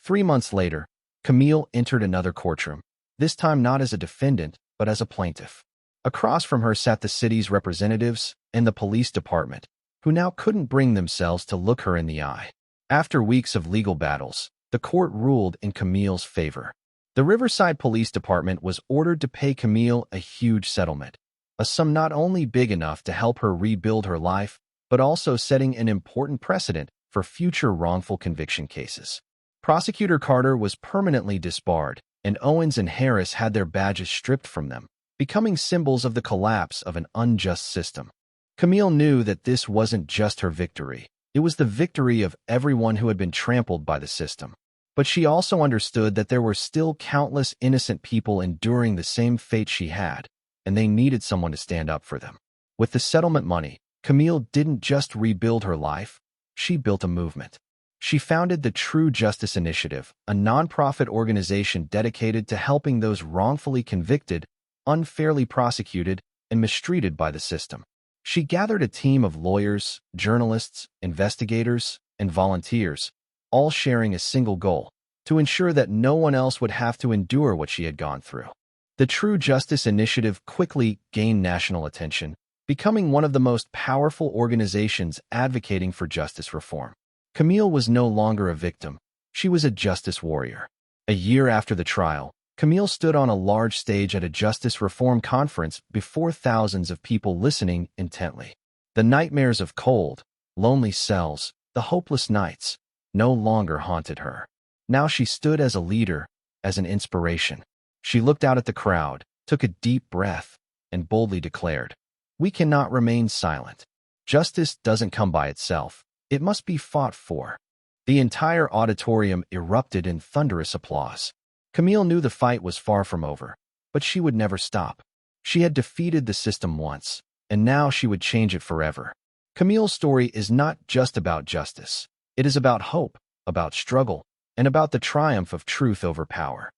3 months later, Camille entered another courtroom, this time not as a defendant, but as a plaintiff. Across from her sat the city's representatives and the police department, who now couldn't bring themselves to look her in the eye. After weeks of legal battles, the court ruled in Camille's favor. The Riverside Police Department was ordered to pay Camille a huge settlement, a sum not only big enough to help her rebuild her life, but also setting an important precedent for future wrongful conviction cases. Prosecutor Carter was permanently disbarred, and Owens and Harris had their badges stripped from them, becoming symbols of the collapse of an unjust system. Camille knew that this wasn't just her victory. It was the victory of everyone who had been trampled by the system. But she also understood that there were still countless innocent people enduring the same fate she had, and they needed someone to stand up for them. With the settlement money, Camille didn't just rebuild her life, she built a movement. She founded the True Justice Initiative, a nonprofit organization dedicated to helping those wrongfully convicted, unfairly prosecuted, and mistreated by the system. She gathered a team of lawyers, journalists, investigators, and volunteers, all sharing a single goal: to ensure that no one else would have to endure what she had gone through. The True Justice Initiative quickly gained national attention, becoming one of the most powerful organizations advocating for justice reform. Camille was no longer a victim. She was a justice warrior. A year after the trial, Camille stood on a large stage at a justice reform conference before thousands of people listening intently. The nightmares of cold, lonely cells, the hopeless nights, no longer haunted her. Now she stood as a leader, as an inspiration. She looked out at the crowd, took a deep breath, and boldly declared, "We cannot remain silent. Justice doesn't come by itself. It must be fought for." The entire auditorium erupted in thunderous applause. Camille knew the fight was far from over, but she would never stop. She had defeated the system once, and now she would change it forever. Camille's story is not just about justice. It is about hope, about struggle, and about the triumph of truth over power.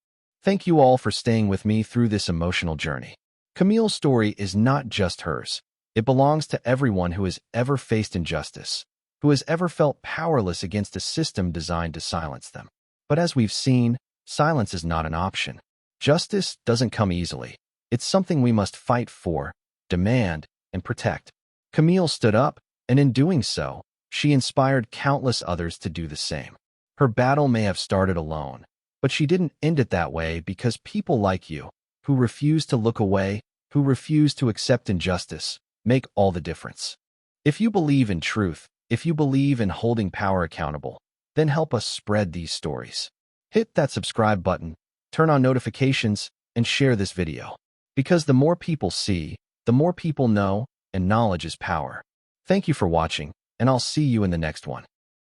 Thank you all for staying with me through this emotional journey. Camille's story is not just hers. It belongs to everyone who has ever faced injustice, who has ever felt powerless against a system designed to silence them. But as we've seen, silence is not an option. Justice doesn't come easily. It's something we must fight for, demand, and protect. Camille stood up, and in doing so, she inspired countless others to do the same. Her battle may have started alone, but she didn't end it that way because people like you, who refuse to look away, who refuse to accept injustice, make all the difference. If you believe in truth, if you believe in holding power accountable, then help us spread these stories. Hit that subscribe button, turn on notifications, and share this video. Because the more people see, the more people know, and knowledge is power. Thank you for watching, and I'll see you in the next one.